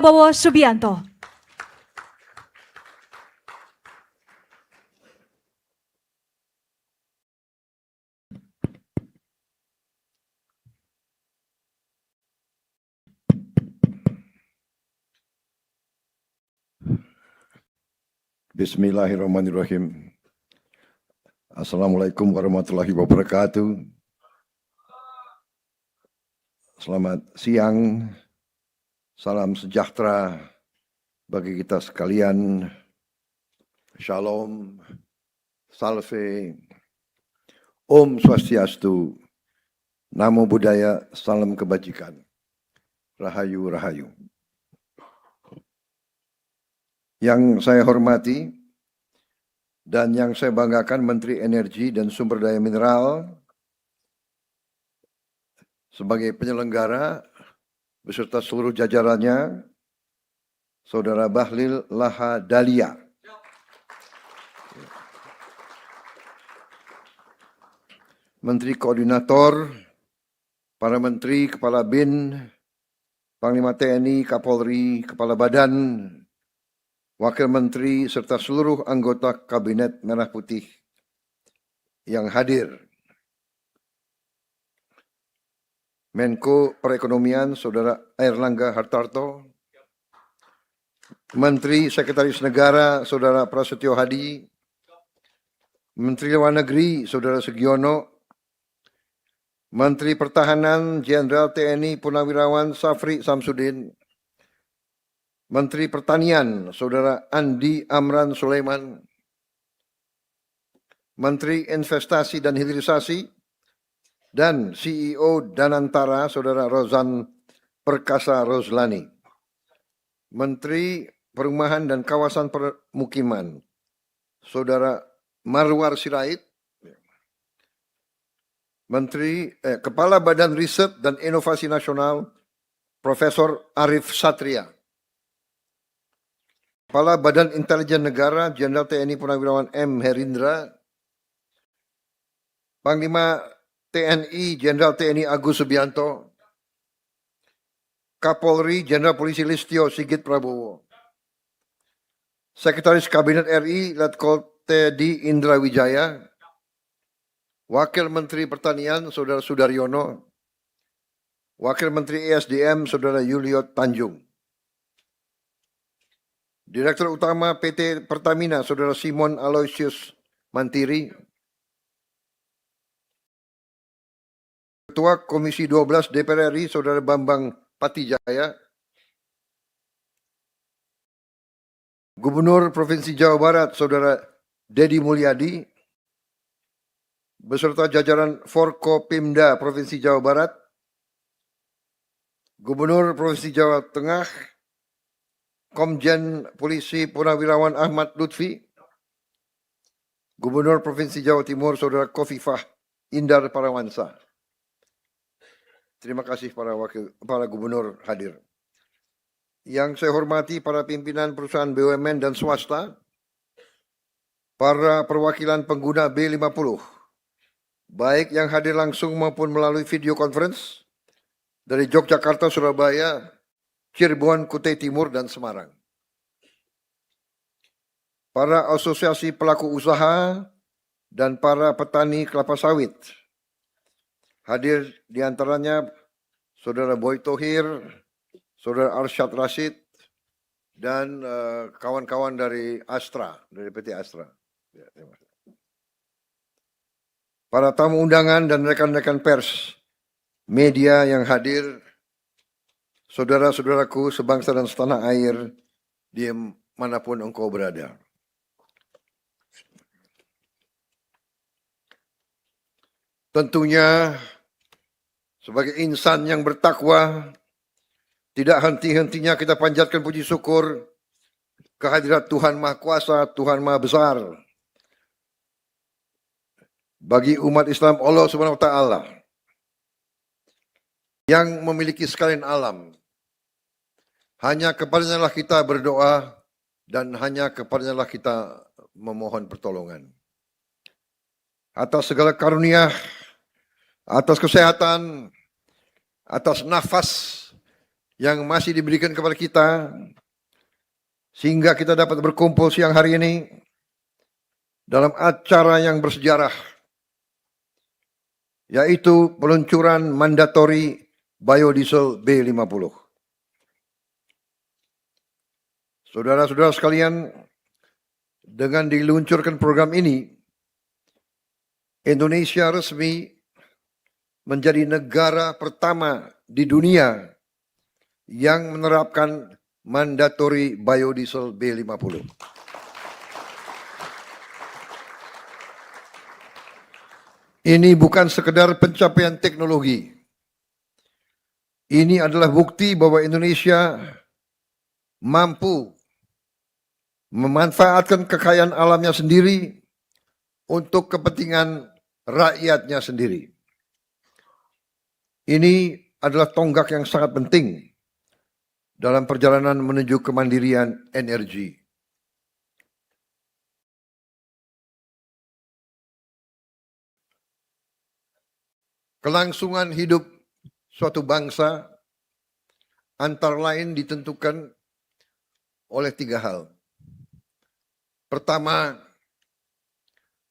Prabowo Subianto. Bismillahirrahmanirrahim. Assalamualaikum warahmatullahi wabarakatuh. Selamat siang, salam sejahtera bagi kita sekalian. Shalom, salve, Om Swastiastu, Namo Buddhaya, salam kebajikan, Rahayu Rahayu. Yang saya hormati dan yang saya banggakan Menteri Energi dan Sumber Daya Mineral sebagai penyelenggara beserta seluruh jajarannya, Saudara Bahlil Lahadalia. Menteri Koordinator, para Menteri, Kepala BIN, Panglima TNI, Kapolri, Kepala Badan, Wakil Menteri, serta seluruh anggota Kabinet Merah Putih yang hadir. Menko Perekonomian, Saudara Airlangga Hartarto, Menteri Sekretaris Negara, Saudara Prasetyo Hadi, Menteri Luar Negeri, Saudara Sugiono, Menteri Pertahanan, Jenderal TNI Purnawirawan Safri Samsudin, Menteri Pertanian, Saudara Andi Amran Sulaiman, Menteri Investasi dan Hilirisasi, dan CEO Danantara, Saudara Rozan Perkasa Rozlani, Menteri Perumahan dan Kawasan Permukiman, Saudara Marwar Sirait, Kepala Badan Riset dan Inovasi Nasional, Profesor Arif Satria, Kepala Badan Intelijen Negara, Jenderal TNI Purnawirawan M. Herindra, Panglima TNI, Jenderal TNI Agus Subianto, Kapolri, Jenderal Polisi Listio Sigit Prabowo, Sekretaris Kabinet RI, Letkol Teddy Indra Wijaya, Wakil Menteri Pertanian, Saudara Sudaryono, Wakil Menteri ESDM, Saudara Yulio Tanjung, Direktur Utama PT Pertamina, Saudara Simon Aloysius Mantiri, Ketua Komisi 12 DPR RI, Saudara Bambang Patijaya, Gubernur Provinsi Jawa Barat, Saudara Dedi Mulyadi, beserta jajaran Forkopimda Provinsi Jawa Barat, Gubernur Provinsi Jawa Tengah, Komjen Polisi Purnawirawan Ahmad Lutfi, Gubernur Provinsi Jawa Timur, Saudara Kofifah Indar Parawansa. Terima kasih para gubernur hadir. Yang saya hormati para pimpinan perusahaan BUMN dan swasta, para perwakilan pengguna B50, baik yang hadir langsung maupun melalui video conference dari Yogyakarta, Surabaya, Cirebon, Kutai Timur, dan Semarang. Para asosiasi pelaku usaha dan para petani kelapa sawit. Hadir diantaranya Saudara Boy Thohir, Saudara Arsyad Rashid, dan kawan-kawan dari Astra, dari PT Astra. Ya, para tamu undangan dan rekan-rekan pers, media yang hadir, saudara-saudaraku sebangsa dan setanah air, dimanapun engkau berada. Tentunya sebagai insan yang bertakwa, tidak henti-hentinya kita panjatkan puji syukur kehadirat Tuhan Maha Kuasa, Tuhan Maha Besar. Bagi umat Islam Allah Subhanahu wa Ta'ala yang memiliki sekalian alam. Hanya kepadanya lah kita berdoa dan hanya kepadanya lah kita memohon pertolongan. Atas segala karunia, atas kesehatan, atas nafas yang masih diberikan kepada kita, sehingga kita dapat berkumpul siang hari ini dalam acara yang bersejarah, yaitu peluncuran mandatori biodiesel B50. Saudara-saudara sekalian, dengan diluncurkan program ini, Indonesia resmi menjadi negara pertama di dunia yang menerapkan mandatori biodiesel B50. Ini bukan sekedar pencapaian teknologi. Ini adalah bukti bahwa Indonesia mampu memanfaatkan kekayaan alamnya sendiri untuk kepentingan rakyatnya sendiri. Ini adalah tonggak yang sangat penting dalam perjalanan menuju kemandirian energi. Kelangsungan hidup suatu bangsa antara lain ditentukan oleh 3 hal. Pertama,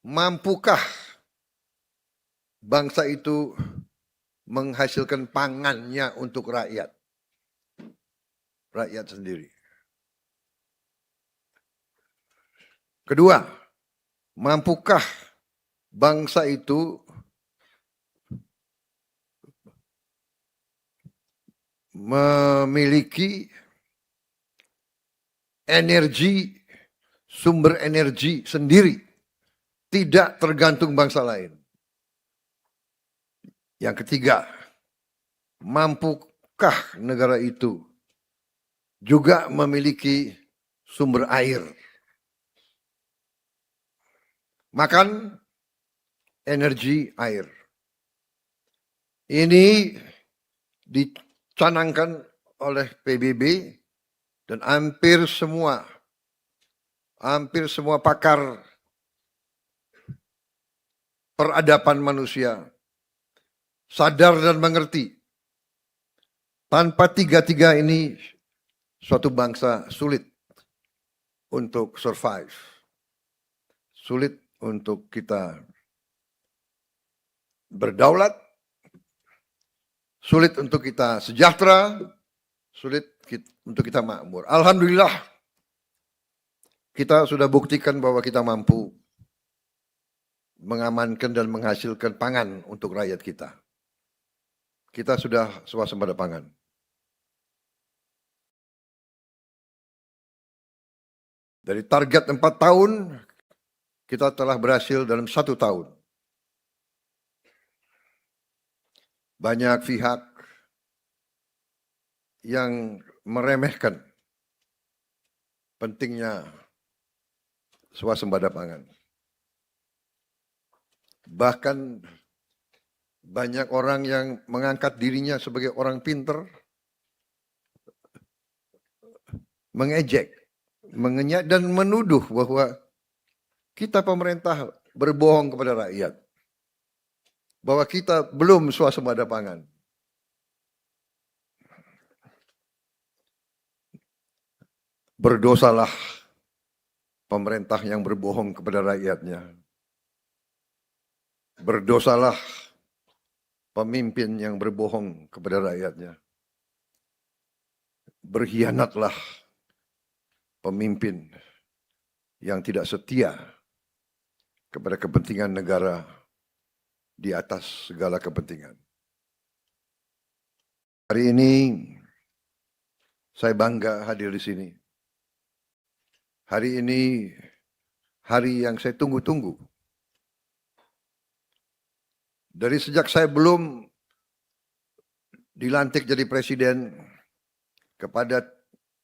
mampukah bangsa itu menghasilkan pangannya untuk rakyat sendiri. Kedua, mampukah bangsa itu memiliki energi, sumber energi sendiri, tidak tergantung bangsa lain. Yang ketiga, mampukah negara itu juga memiliki sumber air? Makan, energi, air. Ini dicanangkan oleh PBB dan hampir semua pakar peradaban manusia sadar dan mengerti. Tanpa tiga-tiga ini, suatu bangsa sulit untuk survive. Sulit untuk kita berdaulat, sulit untuk kita sejahtera, sulit untuk kita makmur. Alhamdulillah, kita sudah buktikan bahwa kita mampu mengamankan dan menghasilkan pangan untuk rakyat kita. Kita sudah swasembada pangan. Dari target 4 tahun, kita telah berhasil dalam 1 tahun. Banyak pihak yang meremehkan pentingnya swasembada pangan. Bahkan banyak orang yang mengangkat dirinya sebagai orang pinter, mengejek, mengenyak dan menuduh bahwa kita pemerintah berbohong kepada rakyat, bahwa kita belum swasembada pangan. Berdosalah pemerintah yang berbohong kepada rakyatnya. Berdosalah pemimpin yang berbohong kepada rakyatnya. Berkhianatlah pemimpin yang tidak setia kepada kepentingan negara di atas segala kepentingan. Hari ini saya bangga hadir di sini. Hari ini hari yang saya tunggu-tunggu. Dari sejak saya belum dilantik jadi presiden, kepada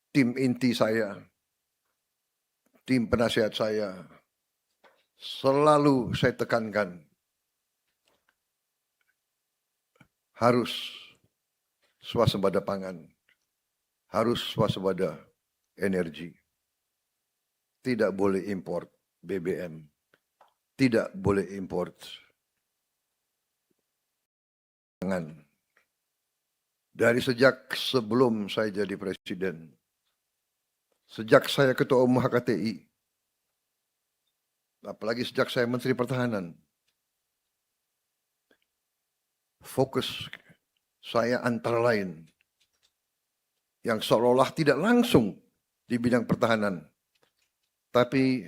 tim inti saya, tim penasihat saya, selalu saya tekankan, harus swasembada pangan, harus swasembada energi. Tidak boleh import BBM, tidak boleh import pangan. Dari sejak sebelum saya jadi presiden, sejak saya ketua umum HKTI, apalagi sejak saya Menteri Pertahanan, fokus saya antara lain yang seolah-olah tidak langsung di bidang pertahanan, tapi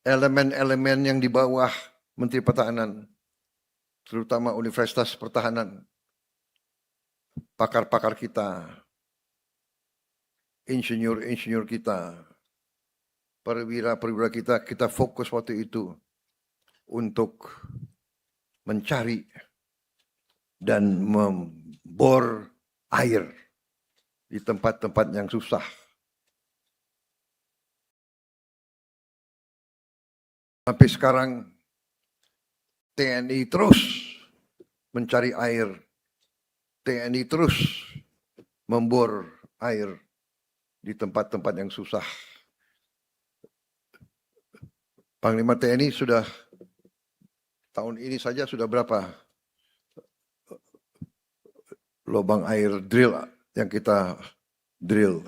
elemen-elemen yang di bawah Menteri Pertahanan, terutama Universitas Pertahanan, pakar-pakar kita, insinyur-insinyur kita, perwira-perwira kita fokus waktu itu untuk mencari dan membor air di tempat-tempat yang susah. Sampai sekarang TNI terus mencari air, TNI terus membor air di tempat-tempat yang susah. Panglima TNI sudah tahun ini saja sudah berapa lubang air drill yang kita drill?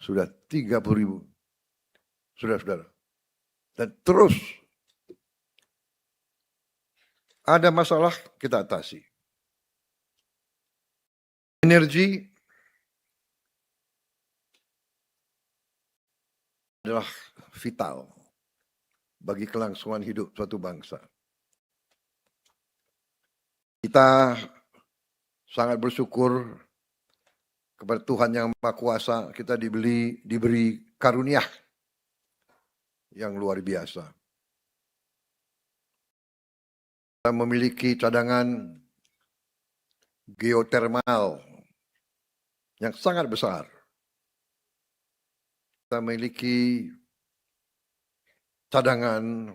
Sudah 30.000. Saudara-saudara. Dan terus ada masalah kita atasi. Energi adalah vital bagi kelangsungan hidup suatu bangsa. Kita sangat bersyukur kepada Tuhan Yang Maha Kuasa, kita diberi karunia yang luar biasa. Kita memiliki cadangan geotermal yang sangat besar. Kita memiliki cadangan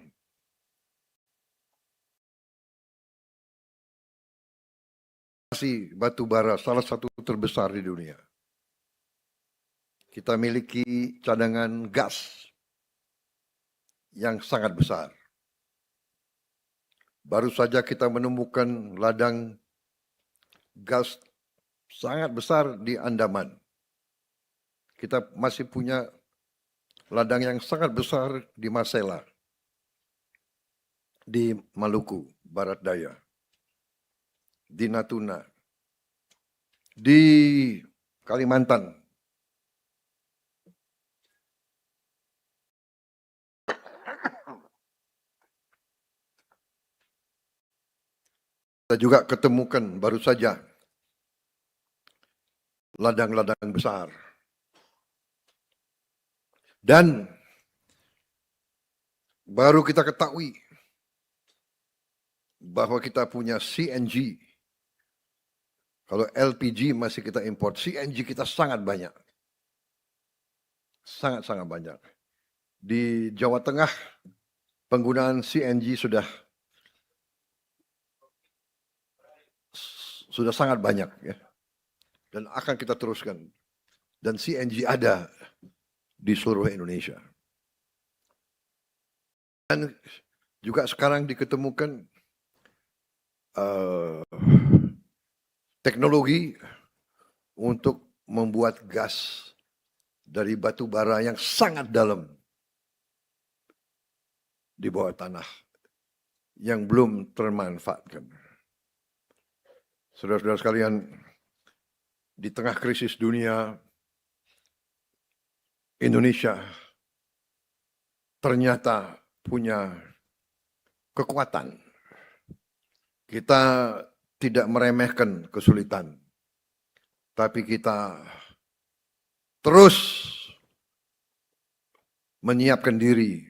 batu bara salah satu terbesar di dunia. Kita miliki cadangan gas yang sangat besar. Baru saja kita menemukan ladang gas sangat besar di Andaman. Kita masih punya ladang yang sangat besar di Masela, di Maluku Barat Daya, di Natuna, di Kalimantan. Kita juga ketemukan baru saja ladang-ladang besar. Dan baru kita ketahui bahwa kita punya CNG. Kalau LPG masih kita import, CNG kita sangat banyak. Sangat-sangat banyak. Di Jawa Tengah, penggunaan CNG sudah sangat banyak, ya. Dan akan kita teruskan. Dan CNG ada di seluruh Indonesia. Dan juga sekarang diketemukan teknologi untuk membuat gas dari batu bara yang sangat dalam di bawah tanah yang belum termanfaatkan. Saudara-saudara sekalian, di tengah krisis dunia, Indonesia ternyata punya kekuatan. Kita tidak meremehkan kesulitan, tapi kita terus menyiapkan diri.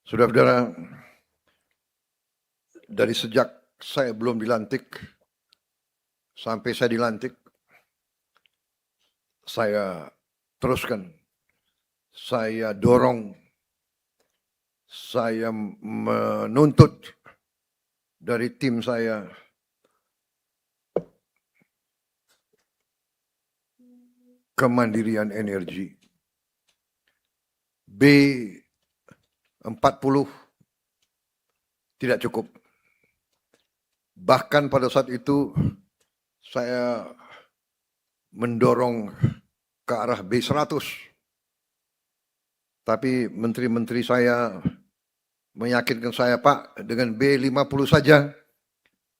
Saudara-saudara, dari sejak saya belum dilantik sampai saya dilantik, saya teruskan, saya dorong, saya menuntut dari tim saya kemandirian energi. B40 tidak cukup. Bahkan pada saat itu saya mendorong ke arah B100. Tapi menteri-menteri saya meyakinkan saya, Pak, dengan B50 saja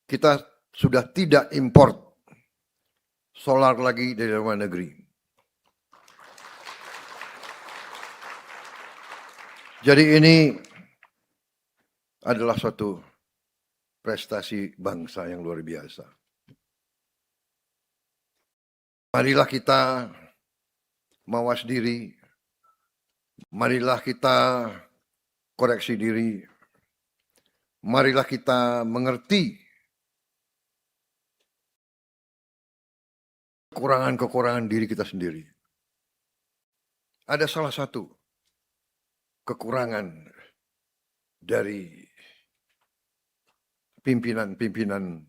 kita sudah tidak import solar lagi dari luar negeri. Jadi ini adalah suatu prestasi bangsa yang luar biasa. Marilah kita mawas diri, marilah kita koreksi diri, marilah kita mengerti kekurangan-kekurangan diri kita sendiri. Ada salah satu kekurangan dari pimpinan-pimpinan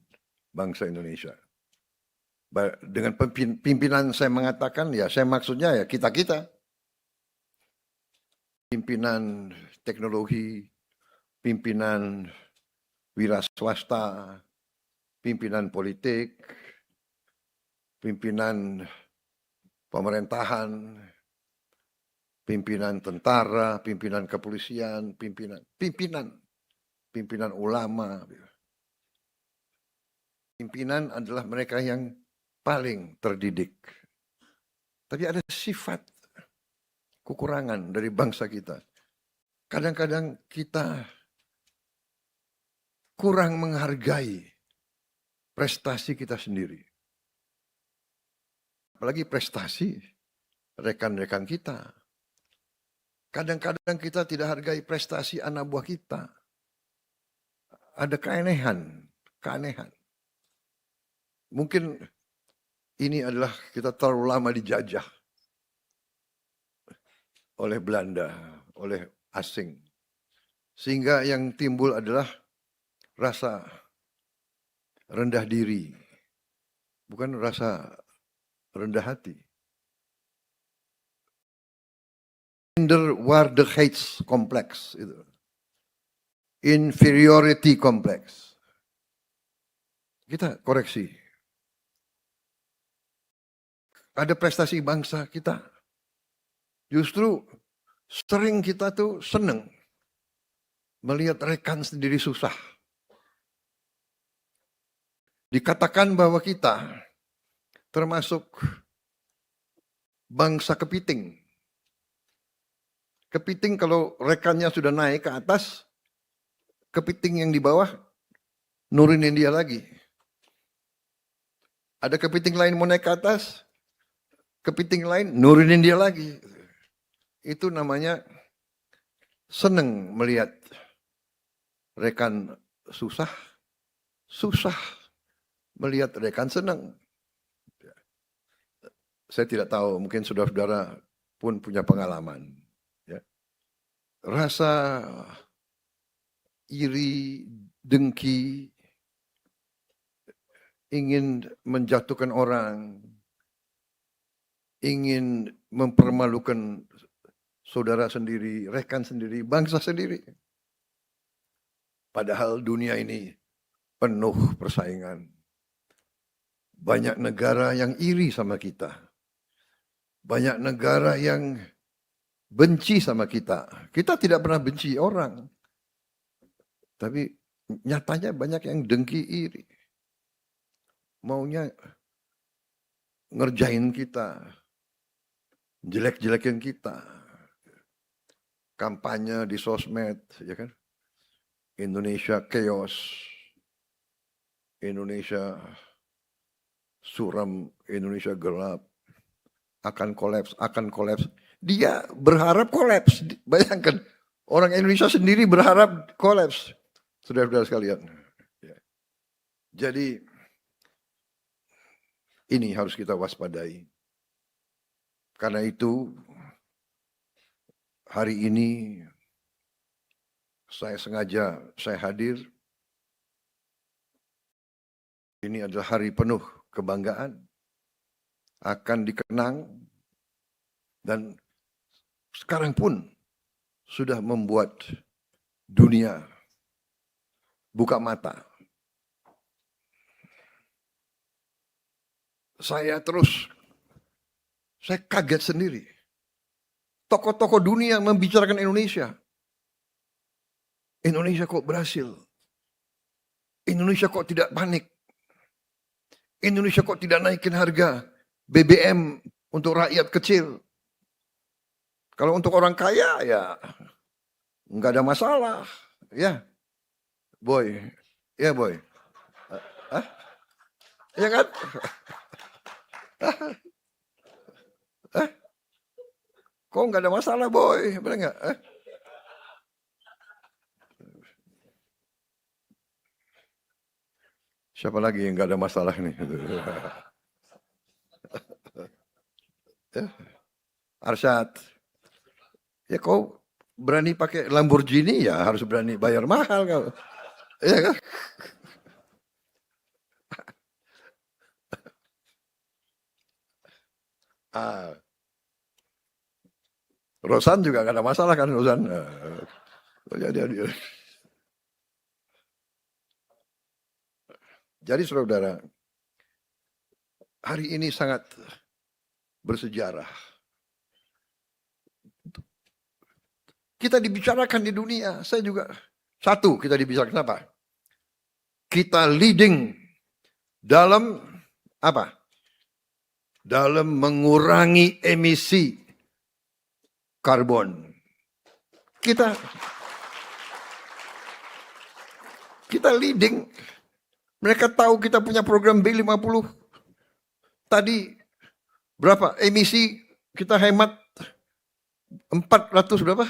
bangsa Indonesia. Dengan pimpinan saya mengatakan, ya saya maksudnya ya kita-kita. Pimpinan teknologi, pimpinan wira swasta, pimpinan politik, pimpinan pemerintahan, pimpinan tentara, pimpinan kepolisian, pimpinan ulama. Pimpinan adalah mereka yang paling terdidik. Tapi ada sifat kekurangan dari bangsa kita. Kadang-kadang kita kurang menghargai prestasi kita sendiri. Apalagi prestasi rekan-rekan kita. Kadang-kadang kita tidak hargai prestasi anak buah kita. Ada keanehan. Mungkin ini adalah kita terlalu lama dijajah oleh Belanda, oleh asing. Sehingga yang timbul adalah rasa rendah diri, bukan rasa rendah hati. Minderwaardigheids complex itu. Inferiority complex. Kita koreksi. Ada prestasi bangsa kita. Justru sering kita tuh senang melihat rekan sendiri susah. Dikatakan bahwa kita termasuk bangsa kepiting. Kepiting kalau rekannya sudah naik ke atas, kepiting yang di bawah nurunin dia lagi. Ada kepiting lain mau naik ke atas, kepiting lain nurunin dia lagi. Itu namanya senang melihat rekan susah melihat rekan senang. Saya tidak tahu, mungkin saudara-saudara pun punya pengalaman. Ya. Rasa iri, dengki, ingin menjatuhkan orang, ingin mempermalukan saudara sendiri, rekan sendiri, bangsa sendiri. Padahal dunia ini penuh persaingan. Banyak negara yang iri sama kita. Banyak negara yang benci sama kita. Kita tidak pernah benci orang. Tapi nyatanya banyak yang dengki iri. Maunya ngerjain kita. Jelek-jelekin kita. Kampanye di sosmed, ya kan? Indonesia chaos. Indonesia suram, Indonesia gelap. Akan kolaps. Dia berharap kolaps. Bayangkan, orang Indonesia sendiri berharap kolaps. Saudara-saudara sekalian. Jadi, ini harus kita waspadai. Karena itu, hari ini saya hadir. Ini adalah hari penuh kebanggaan. Akan dikenang. Dan sekarang pun sudah membuat dunia buka mata. saya kaget sendiri. Tokoh-tokoh dunia membicarakan Indonesia. Indonesia kok berhasil? Indonesia kok tidak panik? Indonesia kok tidak naikin harga BBM untuk rakyat kecil? Kalau untuk orang kaya ya nggak ada masalah, ya, boy, ya boy, ya kan? Kok nggak ada masalah, boy, benar nggak? Siapa lagi yang nggak ada masalah nih? Arsyad, ya kau berani pakai Lamborghini ya harus berani bayar mahal kau, ya kan? Rosan juga nggak ada masalah kan, Rosan? Jadi saudara, hari ini sangat bersejarah. Kita dibicarakan di dunia, saya juga. Satu, kita dibicarakan apa? Kita leading dalam apa? Dalam mengurangi emisi karbon. Kita leading. Mereka tahu kita punya program B50. Tadi berapa emisi kita hemat? 400 berapa?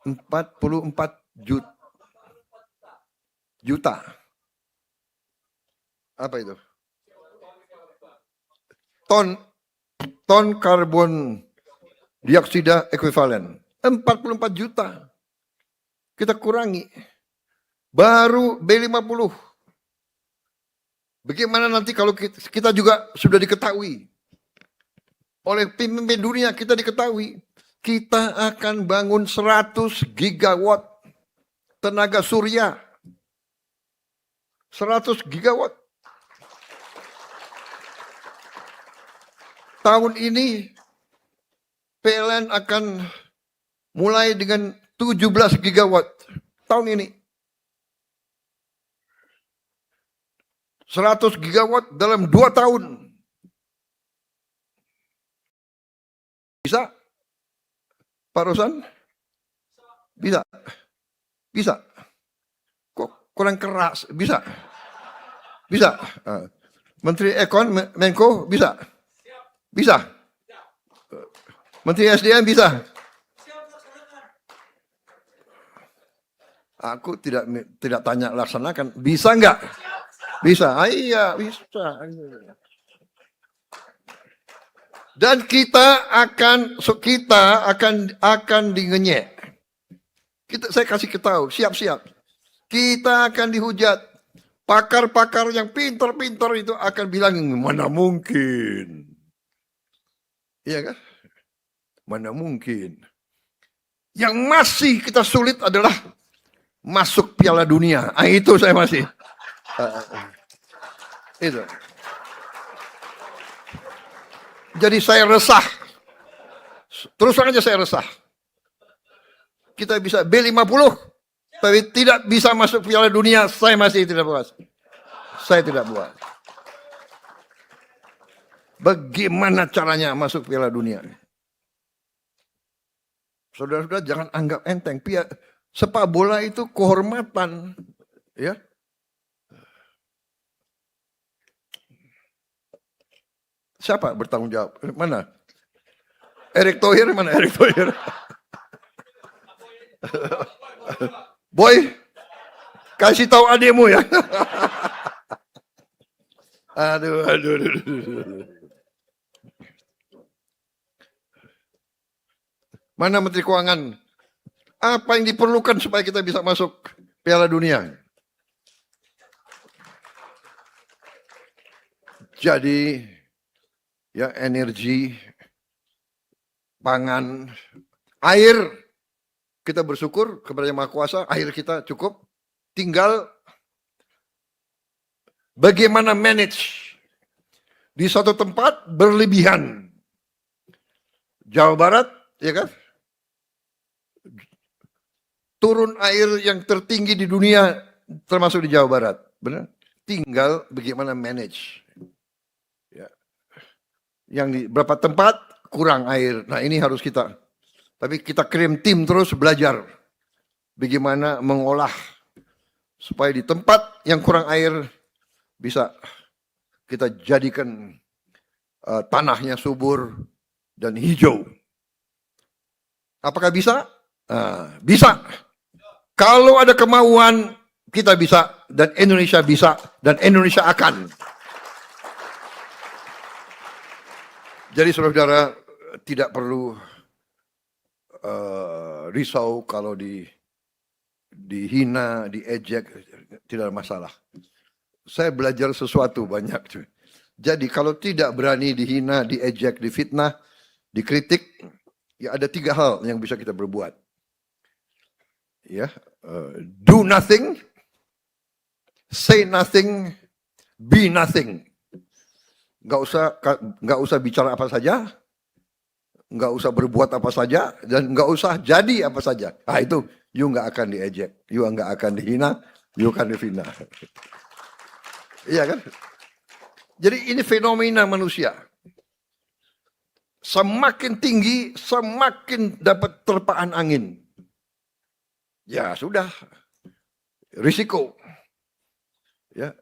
44 juta. Apa itu? Ton karbon dioksida ekuivalen. 44 juta. Kita kurangi. Baru B50. Bagaimana nanti kalau kita juga sudah diketahui oleh pemimpin dunia, kita diketahui kita akan bangun 100 gigawatt tenaga surya. 100 gigawatt. Tahun ini PLN akan mulai dengan 17 gigawatt. Tahun ini. 100 gigawatt dalam 2 tahun. Bisa? Pak Rosan? Bisa? Bisa? Kok kurang keras? Bisa? Bisa? Menteri Ekon, Menko, bisa? Bisa? Menteri SDM bisa? Aku tidak tanya laksanakan. Bisa enggak? Bisa, iya bisa. Dan kita akan dingenyek. Saya kasih ketahui, siap-siap. Kita akan dihujat. Pakar-pakar yang pintar-pintar itu akan bilang, mana mungkin. Iya kan? Mana mungkin. Yang masih kita sulit adalah masuk Piala Dunia. Itu saya masih. Itu. Jadi saya resah. Terus saja saya resah. Kita bisa B50, tapi tidak bisa masuk Piala Dunia. Saya masih tidak puas. Saya tidak puas. Bagaimana caranya masuk Piala Dunia? Saudara-saudara jangan anggap enteng. Sepak bola itu kehormatan, ya. Siapa bertanggung jawab? Mana? Erick Thohir mana? Erick Thohir. Boy, kasih tahu adikmu ya. Aduh. Mana Menteri Keuangan? Apa yang diperlukan supaya kita bisa masuk Piala Dunia? Jadi, ya energi, pangan, air, kita bersyukur kepada Yang Maha Kuasa, air kita cukup. Tinggal bagaimana manage. Di satu tempat berlebihan. Jawa Barat, ya kan? Turun air yang tertinggi di dunia termasuk di Jawa Barat. Benar? Tinggal bagaimana manage. Ya. Yang di beberapa tempat kurang air. Nah ini harus kita. Tapi kita kirim tim terus belajar. Bagaimana mengolah. Supaya di tempat yang kurang air bisa kita jadikan tanahnya subur dan hijau. Apakah bisa? Bisa. Kalau ada kemauan, kita bisa, dan Indonesia bisa, dan Indonesia akan. Jadi saudara-saudara tidak perlu risau kalau dihina, diejek, tidak ada masalah. Saya belajar sesuatu banyak. Jadi kalau tidak berani dihina, diejek, difitnah, dikritik, ya ada 3 hal yang bisa kita berbuat. Ya, do nothing, say nothing, be nothing. Nggak usah bicara apa saja, nggak usah berbuat apa saja, dan nggak usah jadi apa saja. Ah itu, you nggak akan diejek, you nggak akan dihina, you akan difitnah. Iya kan? Jadi ini fenomena manusia. Semakin tinggi, semakin dapat terpaan angin. Ya sudah, risiko. Ya,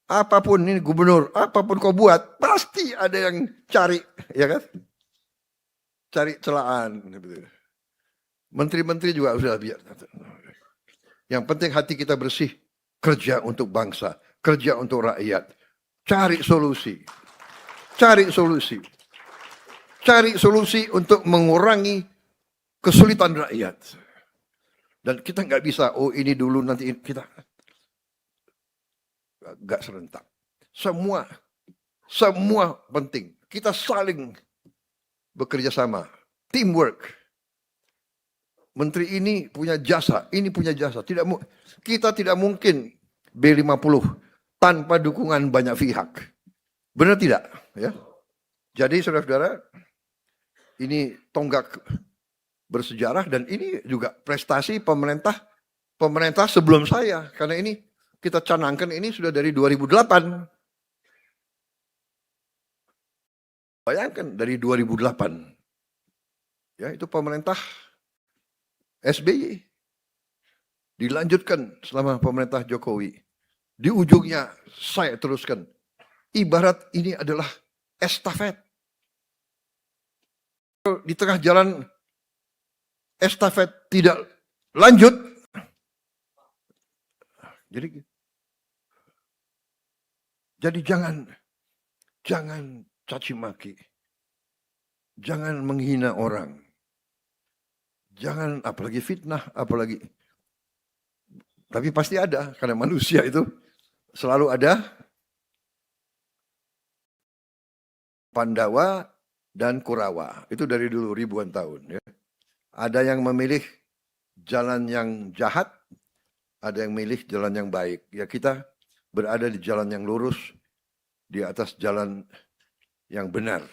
apapun ini gubernur, apapun kau buat, pasti ada yang cari, ya kan? Cari celaan. Menteri-menteri juga sudah biar. Yang penting hati kita bersih, kerja untuk bangsa, kerja untuk rakyat, cari solusi, cari solusi, cari solusi untuk mengurangi kesulitan rakyat. Dan kita nggak bisa, oh ini dulu nanti kita nggak serentak. Semua penting. Kita saling bekerja sama, teamwork. Menteri ini punya jasa, ini punya jasa. Kita tidak mungkin B50 tanpa dukungan banyak pihak. Benar tidak? Ya. Jadi saudara-saudara, ini tonggak bersejarah dan ini juga prestasi pemerintah sebelum saya, karena ini kita canangkan ini sudah dari 2008. Bayangkan dari 2008. Ya, itu pemerintah SBY. Dilanjutkan selama pemerintah Jokowi. Di ujungnya saya teruskan. Ibarat ini adalah estafet. Di tengah jalan estafet tidak lanjut. Jadi jangan caci maki. Jangan menghina orang. Jangan apalagi fitnah, apalagi. Tapi pasti ada, karena manusia itu selalu ada. Pandawa dan Kurawa. Itu dari dulu ribuan tahun. Ya. Ada yang memilih jalan yang jahat, ada yang memilih jalan yang baik. Ya kita berada di jalan yang lurus, di atas jalan yang benar.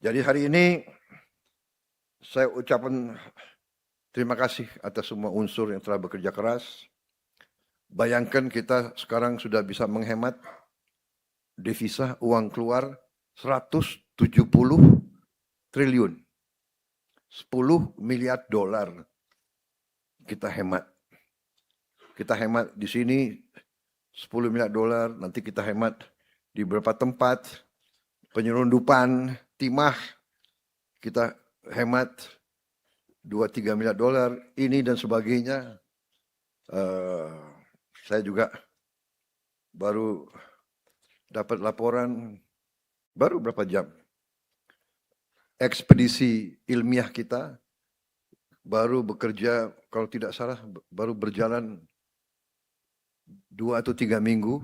Jadi hari ini saya ucapkan terima kasih atas semua unsur yang telah bekerja keras. Bayangkan kita sekarang sudah bisa menghemat devisa, uang keluar 170 triliun. 10 miliar dolar kita hemat. Kita hemat di sini 10 miliar dolar, nanti kita hemat di beberapa tempat, penyelundupan, timah, kita hemat 2-3 miliar dolar, ini dan sebagainya. Saya juga baru dapat laporan, baru berapa jam, ekspedisi ilmiah kita baru bekerja, kalau tidak salah baru berjalan 2 atau 3 minggu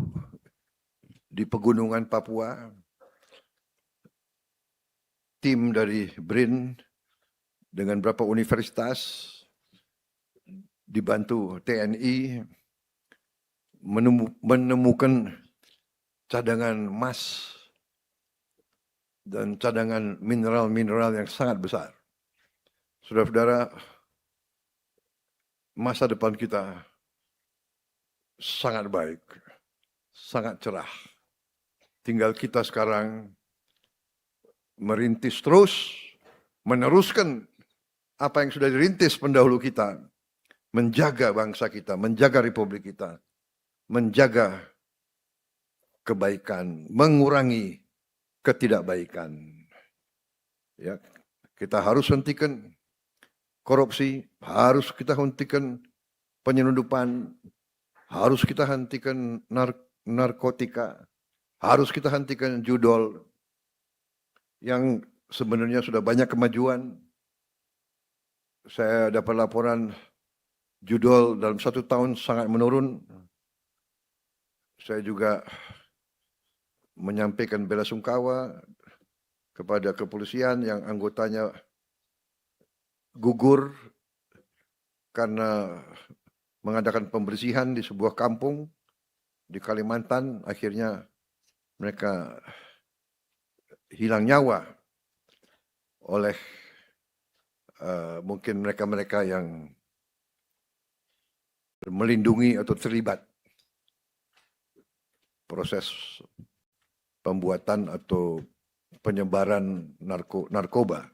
di pegunungan Papua. Tim dari BRIN dengan beberapa universitas dibantu TNI menemukan cadangan emas dan cadangan mineral-mineral yang sangat besar. Saudara-saudara, masa depan kita sangat baik, sangat cerah. Tinggal kita sekarang merintis terus, meneruskan apa yang sudah dirintis pendahulu kita, menjaga bangsa kita, menjaga republik kita, menjaga kebaikan, mengurangi ketidakbaikan. Ya, kita harus hentikan korupsi, harus kita hentikan penyelundupan, harus kita hentikan narkotika, harus kita hentikan judol yang sebenarnya sudah banyak kemajuan. Saya dapat laporan judol dalam 1 tahun sangat menurun. Saya juga menyampaikan bela sungkawa kepada kepolisian yang anggotanya gugur karena mengadakan pembersihan di sebuah kampung di Kalimantan. Akhirnya mereka hilang nyawa oleh mungkin mereka-mereka yang melindungi atau terlibat proses pembuatan atau penyebaran narkoba.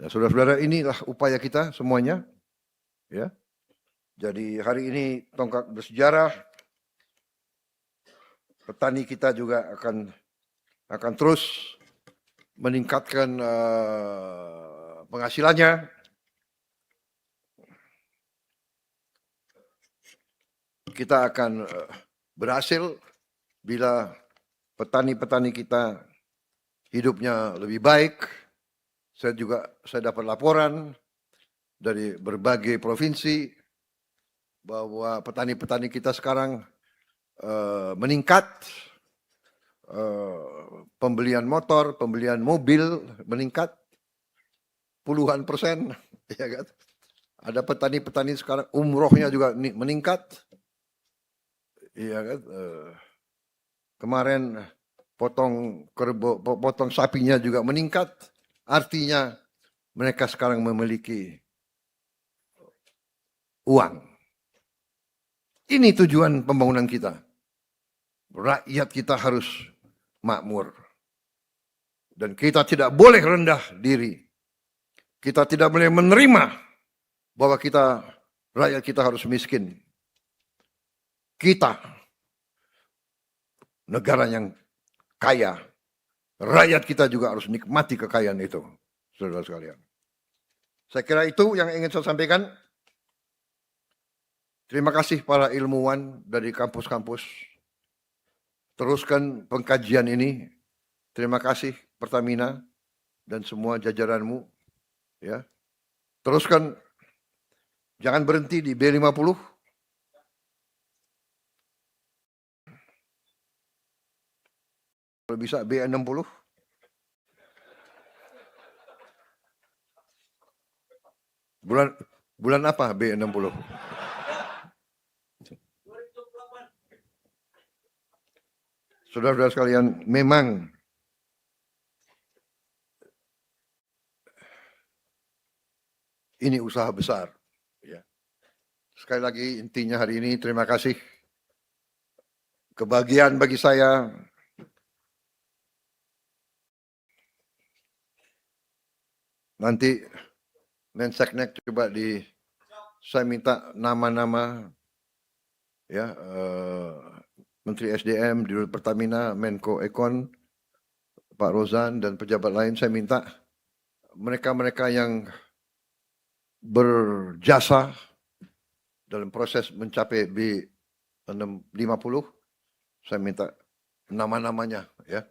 Ya, saudara-saudara, inilah upaya kita semuanya. Ya. Jadi hari ini tonggak bersejarah. Petani kita juga akan terus meningkatkan penghasilannya. Kita akan berhasil bila petani-petani kita hidupnya lebih baik. Saya dapat laporan dari berbagai provinsi bahwa petani-petani kita sekarang meningkat, pembelian motor, pembelian mobil meningkat puluhan %, ya kan? Ada petani-petani sekarang umrohnya juga meningkat, ya kan? Kemarin potong sapinya juga meningkat. Artinya mereka sekarang memiliki uang. Ini tujuan pembangunan kita. Rakyat kita harus makmur. Dan kita tidak boleh rendah diri. Kita tidak boleh menerima bahwa rakyat kita harus miskin. Kita negara yang kaya. Rakyat kita juga harus nikmati kekayaan itu, saudara sekalian. Saya kira itu yang ingin saya sampaikan. Terima kasih para ilmuwan dari kampus-kampus. Teruskan pengkajian ini. Terima kasih Pertamina dan semua jajaranmu. Ya. Teruskan, jangan berhenti di B50. Kalau bisa B60. Bulan apa B60? Saudara-saudara sekalian, memang ini usaha besar. Ya. Sekali lagi intinya hari ini terima kasih. Kebahagiaan bagi saya nanti Menseknek coba saya minta nama-nama ya Menteri SDM, Dirut Pertamina, Menko Ekon, Pak Rozan dan pejabat lain, saya minta mereka-mereka yang berjasa dalam proses mencapai B50, saya minta nama-namanya ya.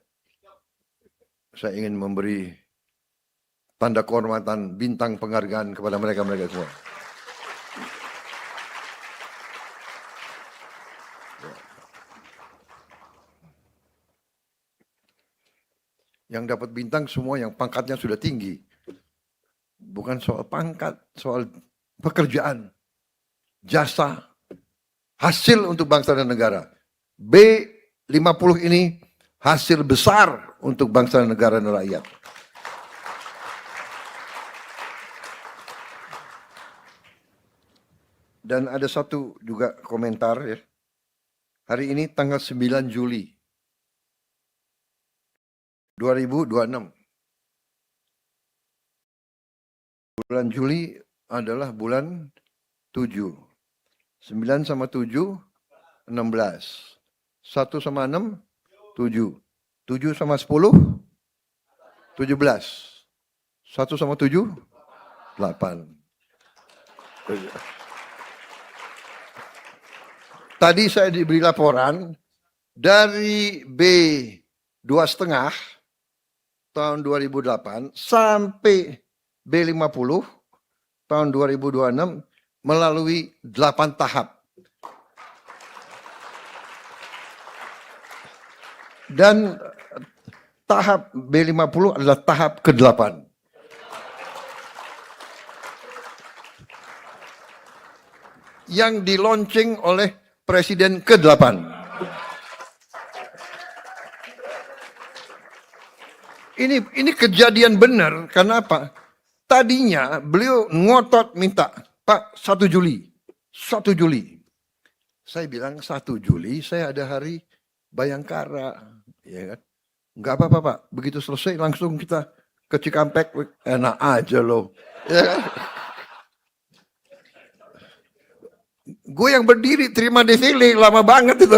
Saya ingin memberi tanda kehormatan, bintang penghargaan kepada mereka-mereka semua. Yang dapat bintang semua yang pangkatnya sudah tinggi. Bukan soal pangkat, soal pekerjaan, jasa, hasil untuk bangsa dan negara. B50 ini hasil besar untuk bangsa dan negara dan rakyat. Dan ada satu juga komentar ya. Hari ini tanggal 9 Juli 2026. Bulan Juli adalah bulan 7. 9 sama 7, 16. 1 sama 6, 7. 7 sama 10, 17. 1 sama 7, 8. Tadi saya diberi laporan dari B2,5 tahun 2008 sampai B50 tahun 2026 melalui 8 tahap. Dan tahap B50 adalah tahap ke-8. Yang dilaunching oleh Presiden ke-8. Ini kejadian benar, karena apa? Tadinya beliau ngotot minta, Pak, 1 Juli. 1 Juli. Saya bilang 1 Juli saya ada hari Bayangkara. Ya kan? Enggak apa-apa, Pak. Begitu selesai langsung kita ke Cikampek. Enak aja loh. Ya kan? Gue yang berdiri terima defile lama banget itu.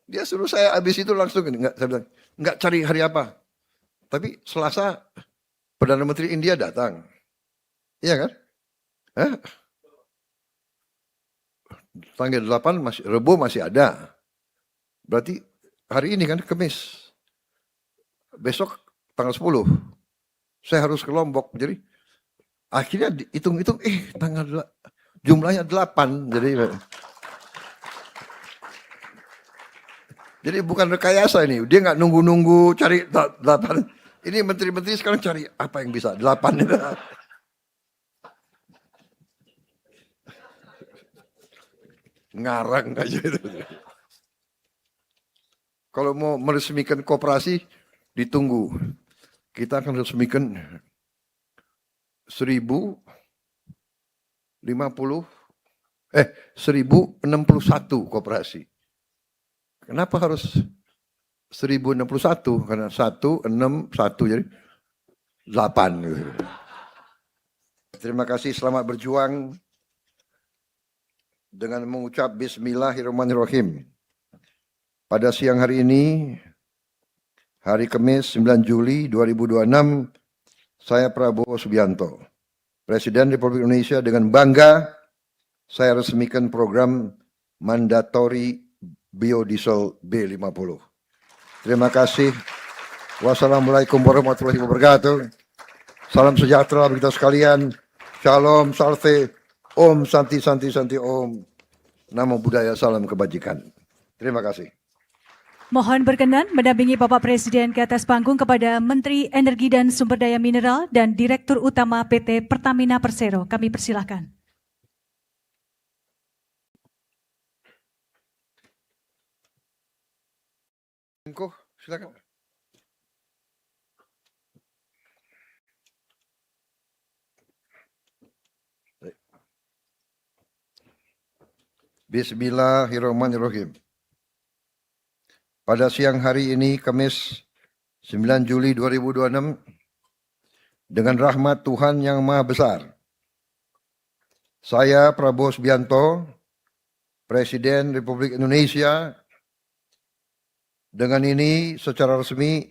Dia suruh saya habis itu langsung enggak, saya bilang enggak cari hari apa. Tapi Selasa Perdana Menteri India datang. Iya kan? Tanggal 8 masih Rebo masih ada. Berarti hari ini kan Kamis. Besok tanggal 10. Saya harus ke Lombok. Jadi akhirnya hitung-hitung, jumlahnya 8. Jadi bukan rekayasa ini. Dia nggak nunggu-nunggu cari 8. Ini menteri-menteri sekarang cari apa yang bisa 8 itu. Ngarang aja itu. Kalau mau meresmikan koperasi, ditunggu. Kita akan resmikan 1061 koperasi. Kenapa harus 1061? Karena 161 jadi 8. Terima kasih, selamat berjuang dengan mengucap Bismillahirrahmanirrahim. Pada siang hari ini, hari Kamis 9 Juli 2026, saya Prabowo Subianto, Presiden Republik Indonesia, dengan bangga saya resmikan program mandatori biodiesel B50. Terima kasih. Wassalamualaikum warahmatullahi wabarakatuh. Salam sejahtera bagi kita sekalian. Shalom, salve, om, santi, santi, santi, om. Namo Buddhaya, salam kebajikan. Terima kasih. Mohon berkenan mendampingi Bapak Presiden ke atas panggung kepada Menteri Energi dan Sumber Daya Mineral dan Direktur Utama PT Pertamina Persero. Kami persilahkan. Silakan. Bismillahirrahmanirrahim. Pada siang hari ini, Kamis 9 Juli 2026, dengan rahmat Tuhan Yang Maha Besar, saya Prabowo Subianto, Presiden Republik Indonesia, dengan ini secara resmi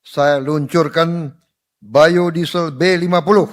saya luncurkan biodiesel B50